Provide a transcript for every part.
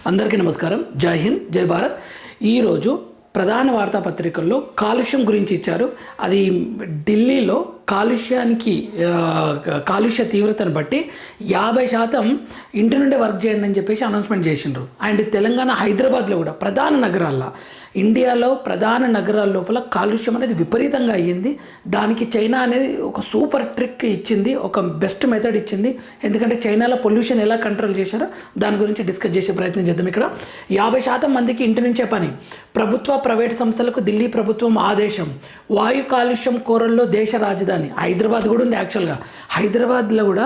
అందరికీ నమస్కారం. జై హింద్, జై భారత్. ఈరోజు ప్రధాన వార్తాపత్రికల్లో కాలుష్యం గురించి ఇచ్చారు. అది ఢిల్లీలో కాలుష్య తీవ్రతను బట్టి 50% ఇంటి నుండే వర్క్ చేయండి అని చెప్పేసి అనౌన్స్మెంట్ చేసిండ్రు. అండ్ తెలంగాణ, హైదరాబాద్లో కూడా ప్రధాన నగరాల్లో, ఇండియాలో ప్రధాన నగరాల లోపల కాలుష్యం అనేది విపరీతంగా అయ్యింది. దానికి చైనా అనేది ఒక సూపర్ ట్రిక్ ఇచ్చింది, ఒక బెస్ట్ మెథడ్ ఇచ్చింది. ఎందుకంటే చైనాలో పొల్యూషన్ ఎలా కంట్రోల్ చేశారో దాని గురించి డిస్కస్ చేసే ప్రయత్నం చేద్దాం. ఇక్కడ 50% మందికి ఇంటి నుంచే పని. ప్రభుత్వ ప్రైవేట్ సంస్థలకు ఢిల్లీ ప్రభుత్వం ఆదేశం. వాయు కాలుష్యం కోరల్లో దేశ రాజధాని హైదరాబాద్ కూడా ఉంది. యాక్చువల్గా హైదరాబాద్లో కూడా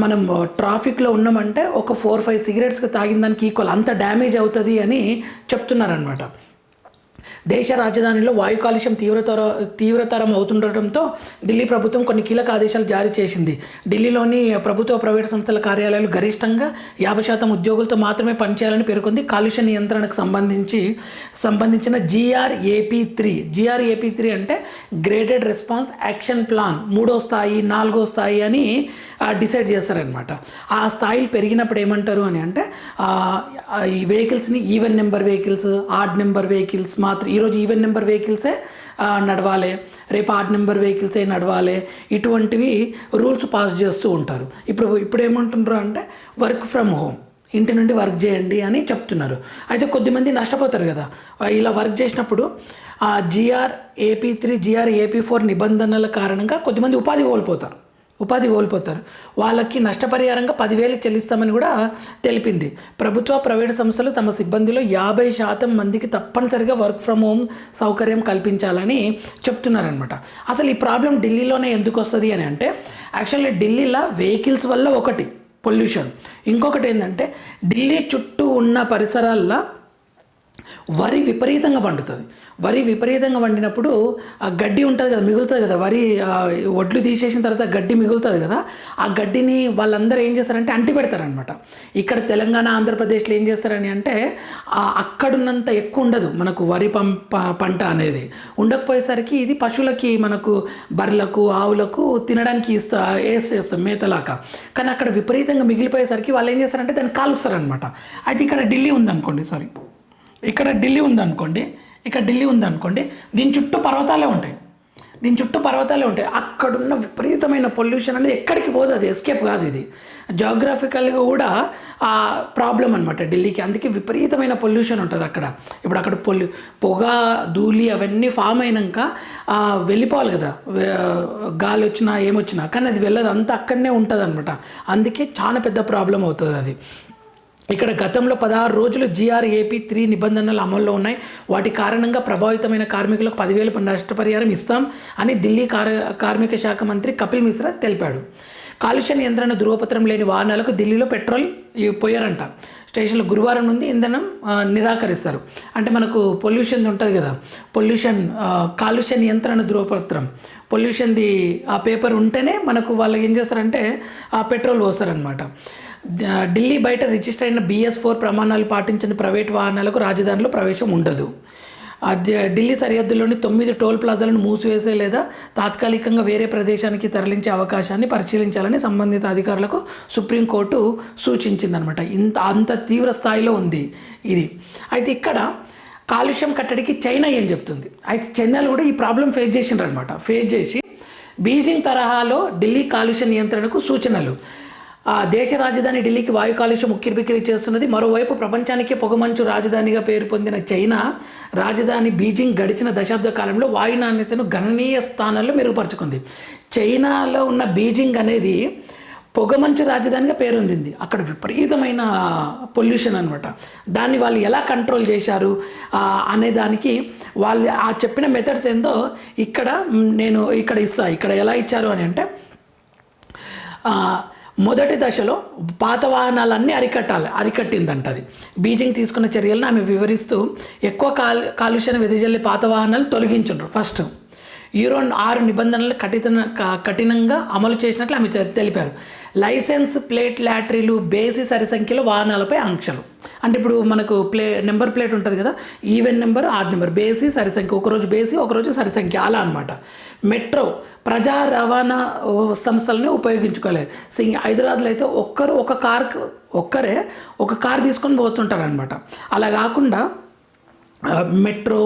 మనం ట్రాఫిక్లో ఉన్నామంటే ఒక 4-5 సిగరెట్స్కి తాగిన దానికి ఈక్వల్, అంత డ్యామేజ్ అవుతుంది అని చెప్తున్నారనమాట. దేశ రాజధానిలో వాయు కాలుష్యం తీవ్రతరం అవుతుండటంతో ఢిల్లీ ప్రభుత్వం కొన్ని కీలక ఆదేశాలు జారీ చేసింది. ఢిల్లీలోని ప్రభుత్వ ప్రైవేట్ సంస్థల కార్యాలయాలు గరిష్టంగా 50% ఉద్యోగులతో మాత్రమే పనిచేయాలని పేర్కొంది. కాలుష్య నియంత్రణకు సంబంధించిన GRAP3 అంటే గ్రేడెడ్ రెస్పాన్స్ యాక్షన్ ప్లాన్ 3వ స్థాయి, 4వ స్థాయి అని డిసైడ్ చేస్తారనమాట. ఆ స్థాయిలు పెరిగినప్పుడు ఏమంటారు అని అంటే ఈ వెహికల్స్ని even number vehicles, odd number vehicles మాత్రం, ఈరోజు ఈవెన్ నెంబర్ వెహికల్సే నడవాలి, రేపు ఆడ్ నెంబర్ వెహికల్సే నడవాలి, ఇటువంటివి రూల్స్ పాస్ చేస్తూ ఉంటారు. ఇప్పుడు ఏమంటున్నారు అంటే వర్క్ ఫ్రమ్ హోమ్, ఇంటి నుండి వర్క్ చేయండి అని చెప్తున్నారు. అయితే కొద్దిమంది నష్టపోతారు కదా ఇలా వర్క్ చేసినప్పుడు. GRAP3, GRAP4 నిబంధనల కారణంగా కొద్దిమంది ఉపాధి కోల్పోతారు. వాళ్ళకి నష్టపరిహారంగా 10,000 చెల్లిస్తామని కూడా తెలిపింది. ప్రభుత్వ ప్రైవేట్ సంస్థలు తమ సిబ్బందిలో 50% మందికి తప్పనిసరిగా వర్క్ ఫ్రమ్ హోమ్ సౌకర్యం కల్పించాలని చెప్తున్నారనమాట. అసలు ఈ ప్రాబ్లం ఢిల్లీలోనే ఎందుకు వస్తుంది అని అంటే, యాక్చువల్లీ ఢిల్లీలో వెహికల్స్ వల్ల ఒకటి పొల్యూషన్, ఇంకొకటి ఏంటంటే ఢిల్లీ చుట్టూ ఉన్న పరిసరాల్లో వరి విపరీతంగా పండుతుంది. వరి విపరీతంగా పండినప్పుడు ఆ గడ్డి ఉంటుంది కదా, మిగులుతుంది కదా, ఒడ్లు తీసేసిన తర్వాత గడ్డి మిగులుతుంది కదా, ఆ గడ్డిని వాళ్ళందరూ ఏం చేస్తారంటే అంటి పెడతారనమాట. ఇక్కడ తెలంగాణ, ఆంధ్రప్రదేశ్లో ఏం చేస్తారని అంటే అక్కడున్నంత ఎక్కువ ఉండదు మనకు వరి పంట అనేది. ఉండకపోయేసరికి ఇది పశువులకి, మనకు బర్రెలకు, ఆవులకు తినడానికి వేసేస్తాం మేతలాక. కానీ అక్కడ విపరీతంగా మిగిలిపోయేసరికి వాళ్ళు ఏం చేస్తారంటే దాన్ని కాలుస్తారనమాట. అయితే ఇక్కడ ఢిల్లీ ఉందనుకోండి, దీని చుట్టూ పర్వతాలే ఉంటాయి. అక్కడున్న విపరీతమైన పొల్యూషన్ అనేది ఎక్కడికి పోదు, అది ఎస్కేప్ కాదు. ఇది జాగ్రఫికల్గా కూడా ప్రాబ్లం అనమాట ఢిల్లీకి. అందుకే విపరీతమైన పొల్యూషన్ ఉంటుంది అక్కడ. ఇప్పుడు అక్కడ పొగ, ధూళి అవన్నీ ఫామ్ అయినాక వెళ్ళిపోవాలి కదా, గాలి వచ్చినా ఏమొచ్చినా, కానీ అది వెళ్ళదు, అంతా అక్కడనే ఉంటుంది అనమాట. అందుకే చాలా పెద్ద ప్రాబ్లం అవుతుంది అది. ఇక్కడ గతంలో 16 రోజులు GRAP3 నిబంధనలు అమల్లో ఉన్నాయి. వాటి కారణంగా ప్రభావితమైన కార్మికులకు 10,000 నష్టపరిహారం ఇస్తాం అని ఢిల్లీ కార్మిక శాఖ మంత్రి కపిల్ మిశ్రా తెలిపాడు. కాలుష్య నియంత్రణ ధృవపత్రం లేని వాహనాలకు ఢిల్లీలో పెట్రోల్ పోయారంట. స్టేషన్లో గురువారం నుండి ఇంధనం నిరాకరిస్తారు. అంటే మనకు పొల్యూషన్ ఉంటుంది కదా, కాలుష్య నియంత్రణ ధృవపత్రం, పొల్యూషన్ది ఆ పేపర్ ఉంటేనే మనకు వాళ్ళు ఏం చేస్తారంటే ఆ పెట్రోల్ పోస్తారనమాట. ఢిల్లీ బయట రిజిస్టర్ అయిన BS4 ప్రమాణాలు పాటించిన ప్రైవేట్ వాహనాలకు రాజధానిలో ప్రవేశం ఉండదు. ఢిల్లీ సరిహద్దుల్లోని 9 టోల్ ప్లాజాలను మూసివేసే లేదా తాత్కాలికంగా వేరే ప్రదేశానికి తరలించే అవకాశాన్ని పరిశీలించాలని సంబంధిత అధికారులకు సుప్రీంకోర్టు సూచించిందనమాట. అంత తీవ్ర స్థాయిలో ఉంది ఇది. అయితే ఇక్కడ కాలుష్యం కట్టడికి చైనా ఏం చెప్తుంది? అయితే చైనాలో కూడా ఈ ప్రాబ్లం ఫేస్ చేసి బీజింగ్ తరహాలో ఢిల్లీ కాలుష్య నియంత్రణకు సూచనలు. దేశ రాజధాని ఢిల్లీకి వాయు కాలుష్యం ఉక్కిరిబిక్కిరి చేస్తున్నది. మరోవైపు ప్రపంచానికే పొగమంచు రాజధానిగా పేరు పొందిన చైనా రాజధాని బీజింగ్ గడిచిన దశాబ్ద కాలంలో వాయు నాణ్యతను గణనీయ స్థానాల్లో మెరుగుపరుచుకుంది. చైనాలో ఉన్న బీజింగ్ అనేది పొగమంచు రాజధానిగా పేరొందింది. అక్కడ విపరీతమైన పొల్యూషన్ అనమాట. దాన్ని వాళ్ళు ఎలా కంట్రోల్ చేశారు అనే దానికి వాళ్ళు చెప్పిన మెథడ్స్ ఏందో ఇక్కడ ఎలా ఇచ్చారు అని అంటే, మొదటి దశలో పాత వాహనాలన్నీ అరికట్టిందంట అది. బీజింగ్ తీసుకున్న చర్యలను ఆమె వివరిస్తూ ఎక్కువ కాలుష్యాన్ని వెదజల్లే పాత వాహనాలు తొలగించుండ్రు. ఫస్ట్ యూరో 6 నిబంధనలు కఠినంగా అమలు చేసినట్లు ఆమె తెలిపారు. లైసెన్స్ ప్లేట్ లాటరీలు, బేసి సరి సంఖ్యలో వాహనాలపై ఆంక్షలు. అంటే ఇప్పుడు మనకు నెంబర్ ప్లేట్ ఉంటుంది కదా, ఈవెన్ నెంబర్, ఆడ్ నెంబర్, బేసి సరి సంఖ్య, ఒకరోజు బేసి ఒకరోజు సరి సంఖ్య అలా అనమాట. మెట్రో ప్రజా రవాణా సంస్థలని ఉపయోగించుకోలేదు. హైదరాబాద్లో అయితే ఒక్కరే ఒక కార్ తీసుకొని పోతుంటారు అనమాట. అలా కాకుండా మెట్రో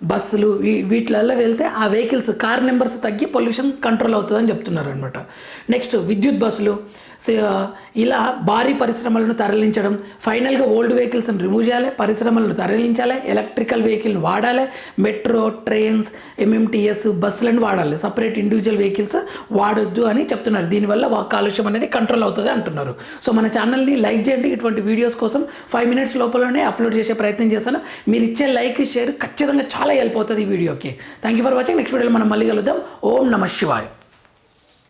బస్సులు వీటిలలో వెళ్తే ఆ వెహికల్స్ కార్ నెంబర్స్ తగ్గి పొల్యూషన్ కంట్రోల్ అవుతుందని చెప్తున్నారు అనమాట. నెక్స్ట్ విద్యుత్ బస్సులు, ఇలా భారీ పరిశ్రమలను తరలించడం, ఫైనల్గా ఓల్డ్ వెహికల్స్ని రిమూవ్ చేయాలి, పరిశ్రమలను తరలించాలి, ఎలక్ట్రికల్ వెహికల్ని వాడాలి, మెట్రో ట్రైన్స్ ఎంఎంటీఎస్ బస్సులను వాడాలి, సపరేట్ ఇండివిజువల్ వెహికల్స్ వాడొద్దు అని చెప్తున్నారు. దీనివల్ల కాలుష్యం అనేది కంట్రోల్ అవుతుంది అంటున్నారు. సో మన ఛానల్ని లైక్ చేయండి. ఇటువంటి వీడియోస్ కోసం 5 minutes లోపలనే అప్లోడ్ చేసే ప్రయత్నం చేస్తాను. మీరు ఇచ్చే లైక్ షేర్ ఖచ్చితంగా చాలా హెల్ప్ అవుతుంది ఈ వీడియోకి. Thank you for watching. Next వీడియోలో మనం మళ్ళీ కలుద్దాం. ఓం నమః శివాయ.